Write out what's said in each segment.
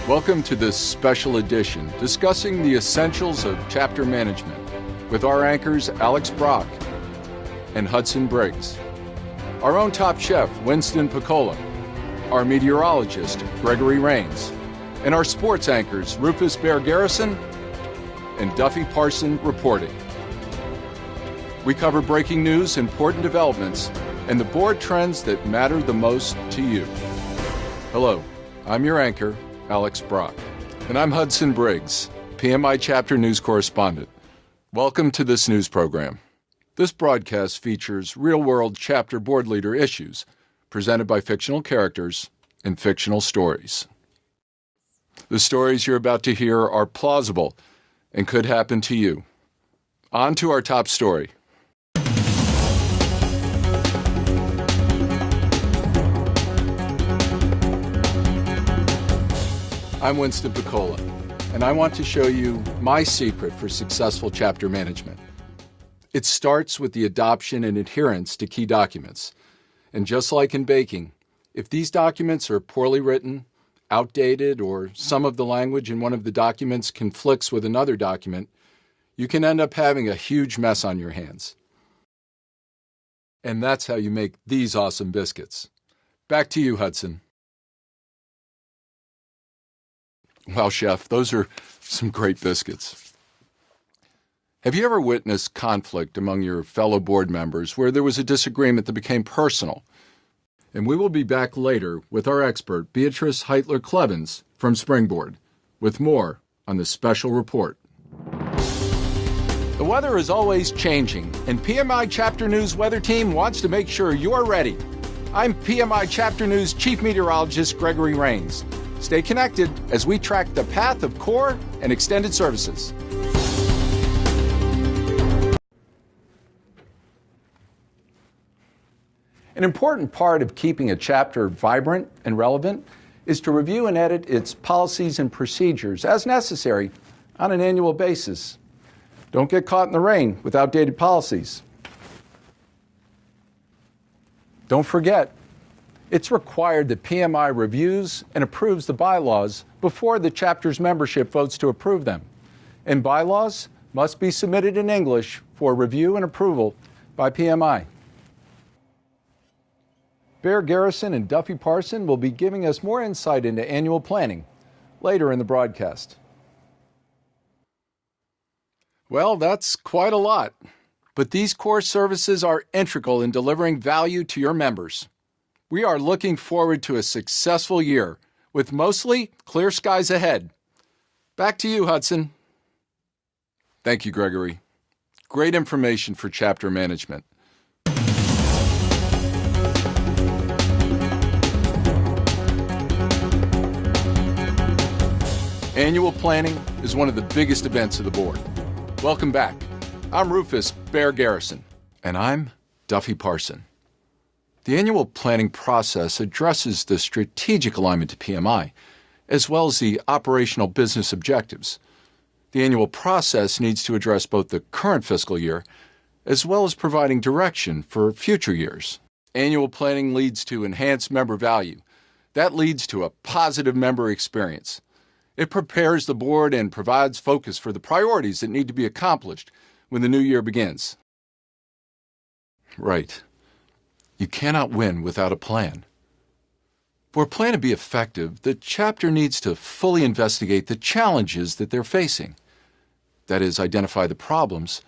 Welcome to this special edition discussing the essentials of chapter management with our anchors Alex Brock and Hudson Briggs, our own top chef Winston Piccola, our meteorologist Gregory Rains, and our sports anchors Rufus Bear Garrison and Duffy Parson reporting. We cover breaking news, important developments, and the board trends that matter the most to you. Hello, I'm your anchor, Alex Brock. And I'm Hudson Briggs, PMI Chapter News Correspondent. Welcome to this news program. This broadcast features real-world chapter board leader issues presented by fictional characters and fictional stories. The stories you're about to hear are plausible and could happen to you. On to our top story. I'm Winston Piccola, and I want to show you my secret for successful chapter management. It starts with the adoption and adherence to key documents. And just like in baking, if these documents are poorly written, outdated, or some of the language in one of the documents conflicts with another document, you can end up having a huge mess on your hands. And that's how you make these awesome biscuits. Back to you, Hudson. Wow, Chef, those are some great biscuits. Have you ever witnessed conflict among your fellow board members where there was a disagreement that became personal? And we will be back later with our expert, Beatrice Heitler-Clevens from Springboard, with more on this special report. The weather is always changing, and PMI Chapter News weather team wants to make sure you're ready. I'm PMI Chapter News Chief Meteorologist Gregory Rains. Stay connected as we track the path of core and extended services. An important part of keeping a chapter vibrant and relevant is to review and edit its policies and procedures as necessary on an annual basis. Don't get caught in the rain with outdated policies. Don't forget, it's required that PMI reviews and approves the bylaws before the chapter's membership votes to approve them. And bylaws must be submitted in English for review and approval by PMI. Bear Garrison and Duffy Parson will be giving us more insight into annual planning later in the broadcast. Well, that's quite a lot, but these core services are integral in delivering value to your members. We are looking forward to a successful year with mostly clear skies ahead. Back to you, Hudson. Thank you, Gregory. Great information for chapter management. Annual planning is one of the biggest events of the board. Welcome back. I'm Rufus Bear Garrison. And I'm Duffy Parson. The annual planning process addresses the strategic alignment to PMI, as well as the operational business objectives. The annual process needs to address both the current fiscal year, as well as providing direction for future years. Annual planning leads to enhanced member value. That leads to a positive member experience. It prepares the board and provides focus for the priorities that need to be accomplished when the new year begins. Right. You cannot win without a plan. For a plan to be effective, the chapter needs to fully investigate the challenges that they're facing. That is, identify the problems,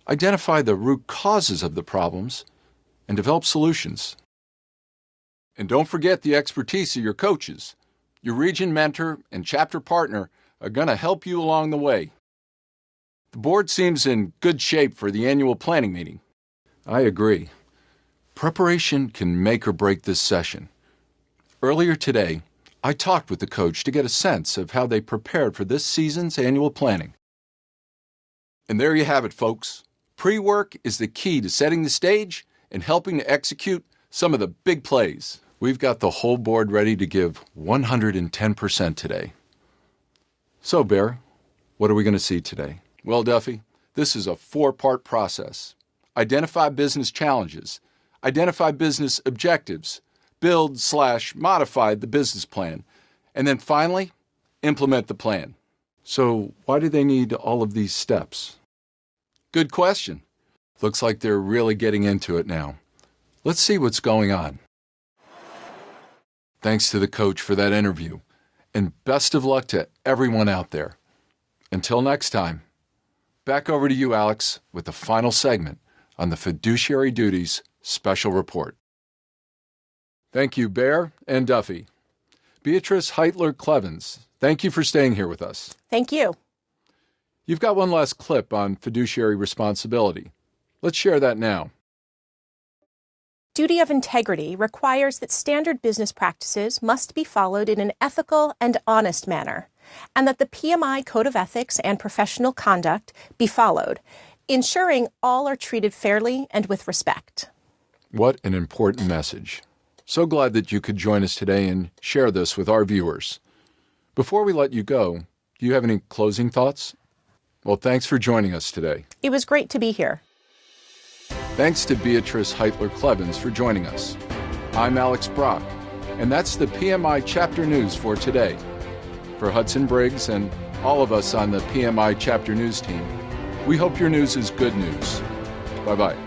identify the root causes of the problems, and develop solutions. And don't forget the expertise of your coaches. Your region mentor and chapter partner are going to help you along the way. The board seems in good shape for the annual planning meeting. I agree. Preparation can make or break this session. Earlier today, I talked with the coach to get a sense of how they prepared for this season's annual planning. And there you have it, folks. Pre-work is the key to setting the stage and helping to execute some of the big plays. We've got the whole board ready to give 110% today. So, Bear, what are we going to see today? Well, Duffy, this is a 4-part process. Identify business challenges. Identify business objectives, build/modify the business plan, and then finally, implement the plan. So why do they need all of these steps? Good question. Looks like they're really getting into it now. Let's see what's going on. Thanks to the coach for that interview, and best of luck to everyone out there. Until next time, back over to you, Alex, with the final segment on the Fiduciary Duties Special Report. Thank you, Bear and Duffy. Beatrice Heitler-Clevens, thank you for staying here with us. Thank you. You've got one last clip on fiduciary responsibility. Let's share that now. Duty of integrity requires that standard business practices must be followed in an ethical and honest manner, and that the PMI Code of Ethics and Professional Conduct be followed, ensuring all are treated fairly and with respect. What an important message. So glad that you could join us today and share this with our viewers. Before we let you go, do you have any closing thoughts? Well, thanks for joining us today. It was great to be here. Thanks to Beatrice Heitler-Clevens for joining us. I'm Alex Brock, and that's the PMI Chapter News for today. For Hudson Briggs and all of us on the PMI Chapter News team, we hope your news is good news. Bye-bye.